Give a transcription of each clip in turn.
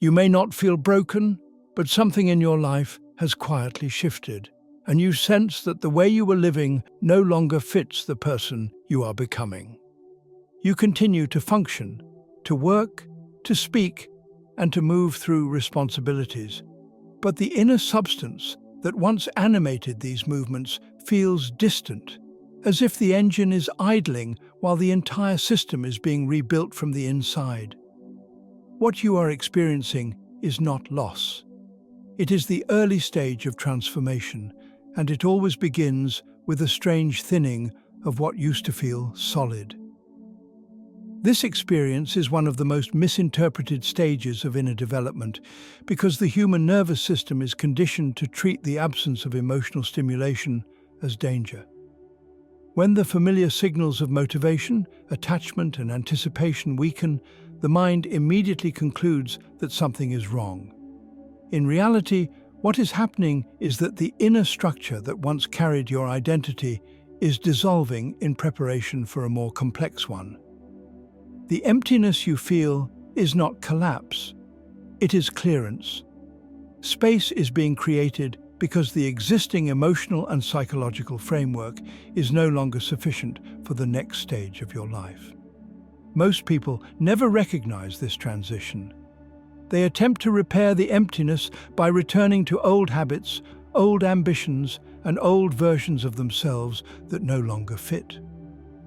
You may not feel broken, but something in your life has quietly shifted, and you sense that the way you were living no longer fits the person you are becoming. You continue to function, to work, to speak, and to move through responsibilities. But the inner substance that once animated these movements feels distant, as if the engine is idling while the entire system is being rebuilt from the inside. What you are experiencing is not loss. It is the early stage of transformation, and it always begins with a strange thinning of what used to feel solid. This experience is one of the most misinterpreted stages of inner development because the human nervous system is conditioned to treat the absence of emotional stimulation as danger. When the familiar signals of motivation, attachment, and anticipation weaken, the mind immediately concludes that something is wrong. In reality, what is happening is that the inner structure that once carried your identity is dissolving in preparation for a more complex one. The emptiness you feel is not collapse, it is clearance. Space is being created because the existing emotional and psychological framework is no longer sufficient for the next stage of your life. Most people never recognize this transition. They attempt to repair the emptiness by returning to old habits, old ambitions, and old versions of themselves that no longer fit.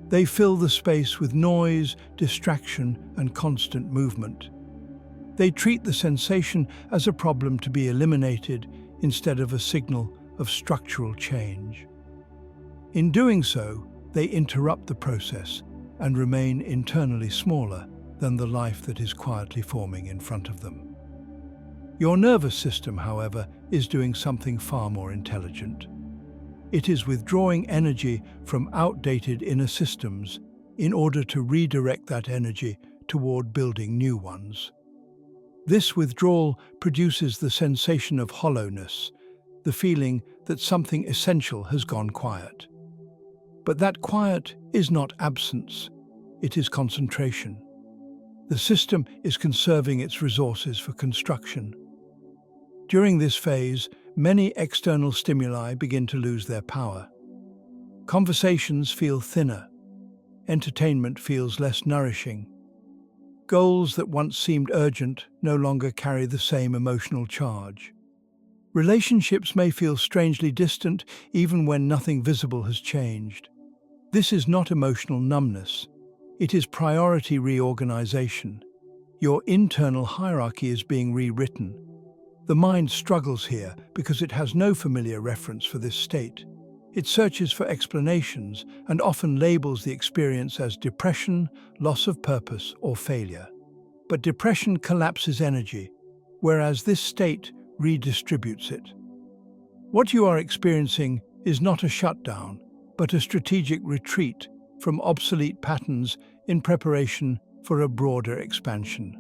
They fill the space with noise, distraction, and constant movement. They treat the sensation as a problem to be eliminated instead of a signal of structural change. In doing so, they interrupt the process and remain internally smaller than the life that is quietly forming in front of them. Your nervous system, however, is doing something far more intelligent. It is withdrawing energy from outdated inner systems in order to redirect that energy toward building new ones. This withdrawal produces the sensation of hollowness, the feeling that something essential has gone quiet. But that quiet is not absence, it is concentration. The system is conserving its resources for construction. During this phase, many external stimuli begin to lose their power. Conversations feel thinner. Entertainment feels less nourishing. Goals that once seemed urgent no longer carry the same emotional charge. Relationships may feel strangely distant even when nothing visible has changed. This is not emotional numbness. It is priority reorganization. Your internal hierarchy is being rewritten. The mind struggles here because it has no familiar reference for this state. It searches for explanations and often labels the experience as depression, loss of purpose, or failure. But depression collapses energy, whereas this state redistributes it. What you are experiencing is not a shutdown, but a strategic retreat from obsolete patterns in preparation for a broader expansion.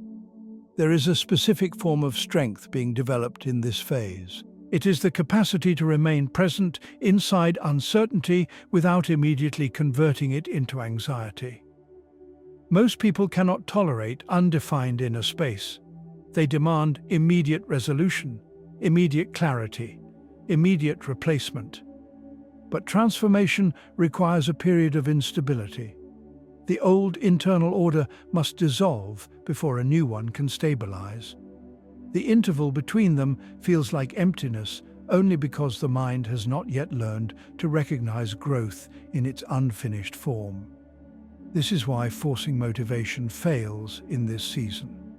There is a specific form of strength being developed in this phase. It is the capacity to remain present inside uncertainty without immediately converting it into anxiety. Most people cannot tolerate undefined inner space. They demand immediate resolution, immediate clarity, immediate replacement. But transformation requires a period of instability. The old internal order must dissolve before a new one can stabilize. The interval between them feels like emptiness only because the mind has not yet learned to recognize growth in its unfinished form. This is why forcing motivation fails in this season.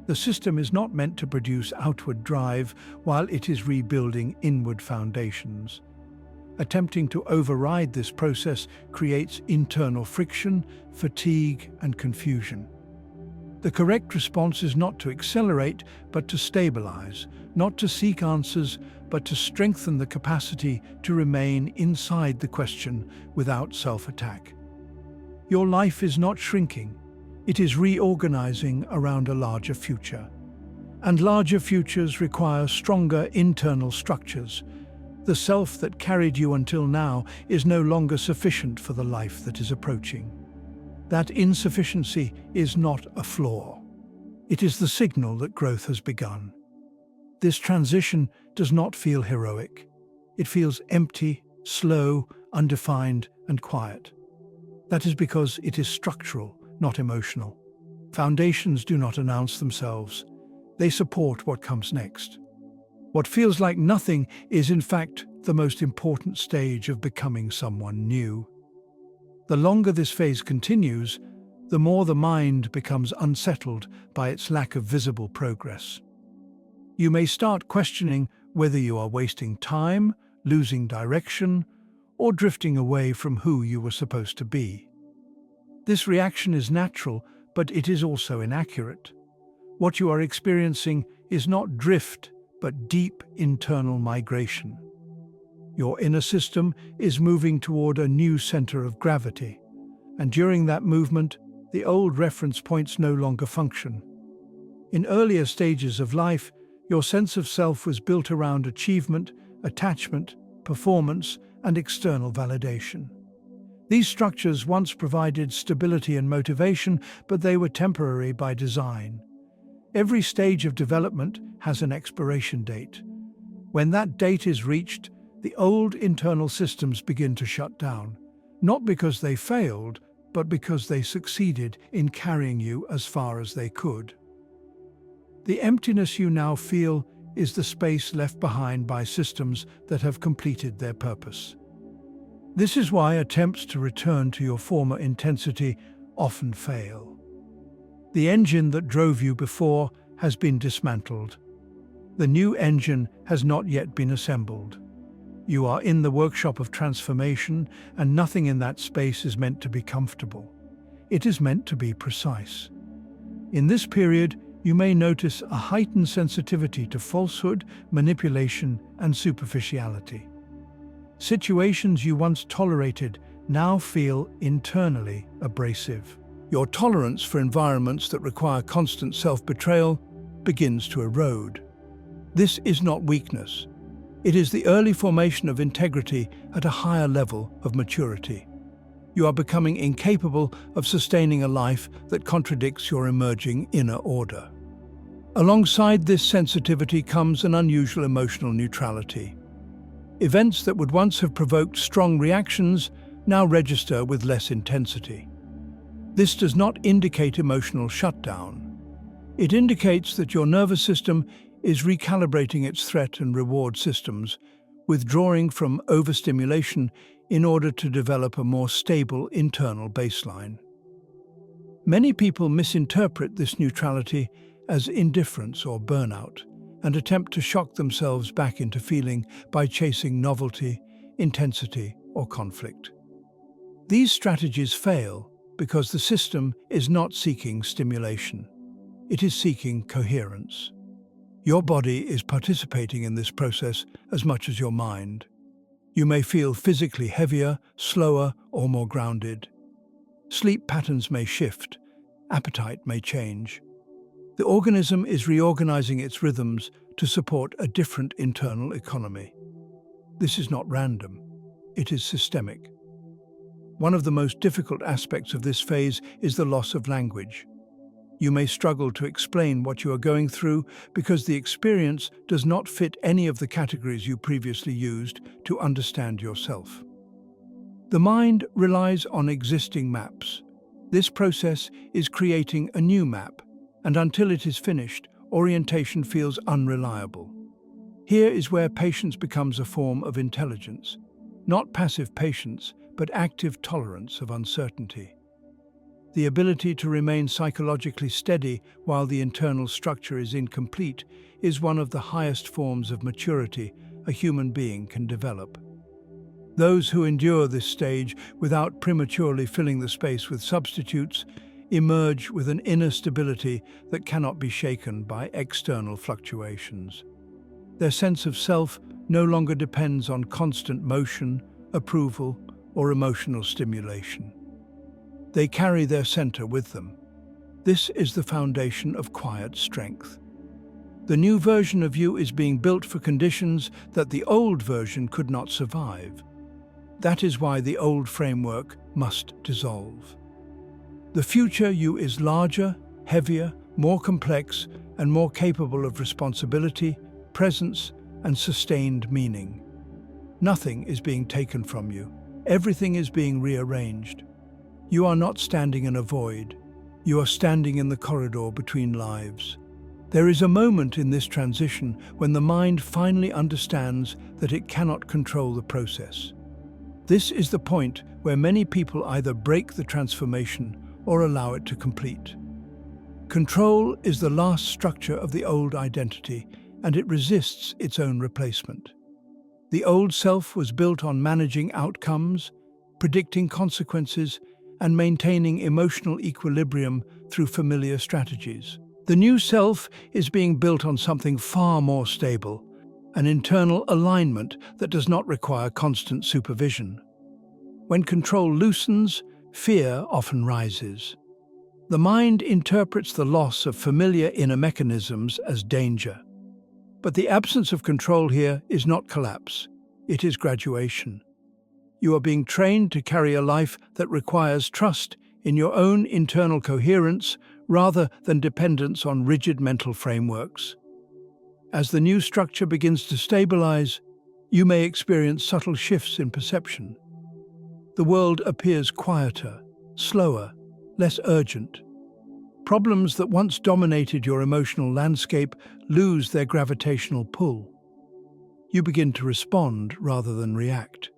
The system is not meant to produce outward drive while it is rebuilding inward foundations. Attempting to override this process creates internal friction, fatigue, and confusion. The correct response is not to accelerate, but to stabilize, not to seek answers, but to strengthen the capacity to remain inside the question without self-attack. Your life is not shrinking, it is reorganizing around a larger future. And larger futures require stronger internal structures. The self that carried you until now is no longer sufficient for the life that is approaching. That insufficiency is not a flaw. It is the signal that growth has begun. This transition does not feel heroic. It feels empty, slow, undefined, and quiet. That is because it is structural, not emotional. Foundations do not announce themselves. They support what comes next. What feels like nothing is, in fact, the most important stage of becoming someone new. The longer this phase continues, the more the mind becomes unsettled by its lack of visible progress. You may start questioning whether you are wasting time, losing direction, or drifting away from who you were supposed to be. This reaction is natural, but it is also inaccurate. What you are experiencing is not drift, but deep internal migration. Your inner system is moving toward a new center of gravity, and during that movement, the old reference points no longer function. In earlier stages of life, your sense of self was built around achievement, attachment, performance, and external validation. These structures once provided stability and motivation, but they were temporary by design. Every stage of development has an expiration date. When that date is reached, the old internal systems begin to shut down, not because they failed, but because they succeeded in carrying you as far as they could. The emptiness you now feel is the space left behind by systems that have completed their purpose. This is why attempts to return to your former intensity often fail. The engine that drove you before has been dismantled. The new engine has not yet been assembled. You are in the workshop of transformation, and nothing in that space is meant to be comfortable. It is meant to be precise. In this period, you may notice a heightened sensitivity to falsehood, manipulation, and superficiality. Situations you once tolerated now feel internally abrasive. Your tolerance for environments that require constant self-betrayal begins to erode. This is not weakness. It is the early formation of integrity at a higher level of maturity. You are becoming incapable of sustaining a life that contradicts your emerging inner order. Alongside this sensitivity comes an unusual emotional neutrality. Events that would once have provoked strong reactions now register with less intensity. This does not indicate emotional shutdown. It indicates that your nervous system is recalibrating its threat and reward systems, withdrawing from overstimulation in order to develop a more stable internal baseline. Many people misinterpret this neutrality as indifference or burnout and attempt to shock themselves back into feeling by chasing novelty, intensity, or conflict. These strategies fail because the system is not seeking stimulation. It is seeking coherence. Your body is participating in this process as much as your mind. You may feel physically heavier, slower, or more grounded. Sleep patterns may shift. Appetite may change. The organism is reorganizing its rhythms to support a different internal economy. This is not random. It is systemic. One of the most difficult aspects of this phase is the loss of language. You may struggle to explain what you are going through because the experience does not fit any of the categories you previously used to understand yourself. The mind relies on existing maps. This process is creating a new map, and until it is finished, orientation feels unreliable. Here is where patience becomes a form of intelligence, not passive patience, but active tolerance of uncertainty. The ability to remain psychologically steady while the internal structure is incomplete is one of the highest forms of maturity a human being can develop. Those who endure this stage without prematurely filling the space with substitutes emerge with an inner stability that cannot be shaken by external fluctuations. Their sense of self no longer depends on constant motion, approval, or emotional stimulation. They carry their center with them. This is the foundation of quiet strength. The new version of you is being built for conditions that the old version could not survive. That is why the old framework must dissolve. The future you is larger, heavier, more complex, and more capable of responsibility, presence, and sustained meaning. Nothing is being taken from you. Everything is being rearranged. You are not standing in a void. You are standing in the corridor between lives. There is a moment in this transition when the mind finally understands that it cannot control the process. This is the point where many people either break the transformation or allow it to complete. Control is the last structure of the old identity, and it resists its own replacement. The old self was built on managing outcomes, predicting consequences, and maintaining emotional equilibrium through familiar strategies. The new self is being built on something far more stable, an internal alignment that does not require constant supervision. When control loosens, fear often rises. The mind interprets the loss of familiar inner mechanisms as danger. But the absence of control here is not collapse, it is graduation. You are being trained to carry a life that requires trust in your own internal coherence rather than dependence on rigid mental frameworks. As the new structure begins to stabilize, you may experience subtle shifts in perception. The world appears quieter, slower, less urgent. Problems that once dominated your emotional landscape lose their gravitational pull. You begin to respond rather than react.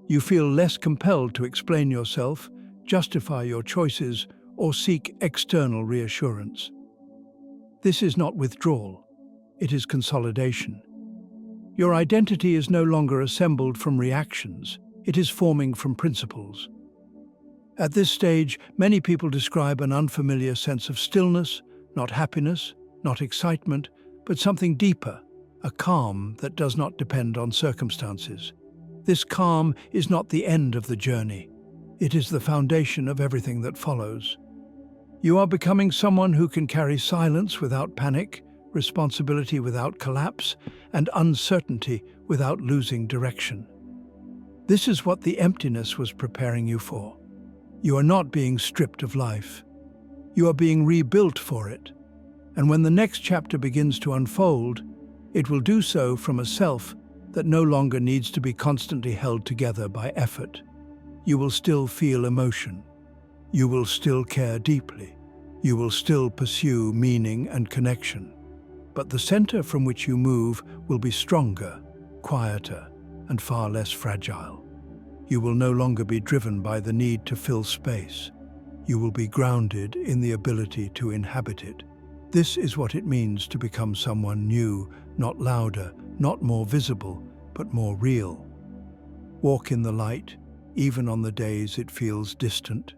You feel less compelled to explain yourself, justify your choices, or seek external reassurance. This is not withdrawal, it is consolidation. Your identity is no longer assembled from reactions, it is forming from principles. At this stage, many people describe an unfamiliar sense of stillness, not happiness, not excitement, but something deeper, a calm that does not depend on circumstances. This calm is not the end of the journey. It is the foundation of everything that follows. You are becoming someone who can carry silence without panic, responsibility without collapse, and uncertainty without losing direction. This is what the emptiness was preparing you for. You are not being stripped of life. You are being rebuilt for it. And when the next chapter begins to unfold, it will do so from a self that no longer needs to be constantly held together by effort. You will still feel emotion. You will still care deeply. You will still pursue meaning and connection. But the center from which you move will be stronger, quieter, and far less fragile. You will no longer be driven by the need to fill space. You will be grounded in the ability to inhabit it. This is what it means to become someone new, not louder, not more visible, but more real. Walk in the light, even on the days it feels distant.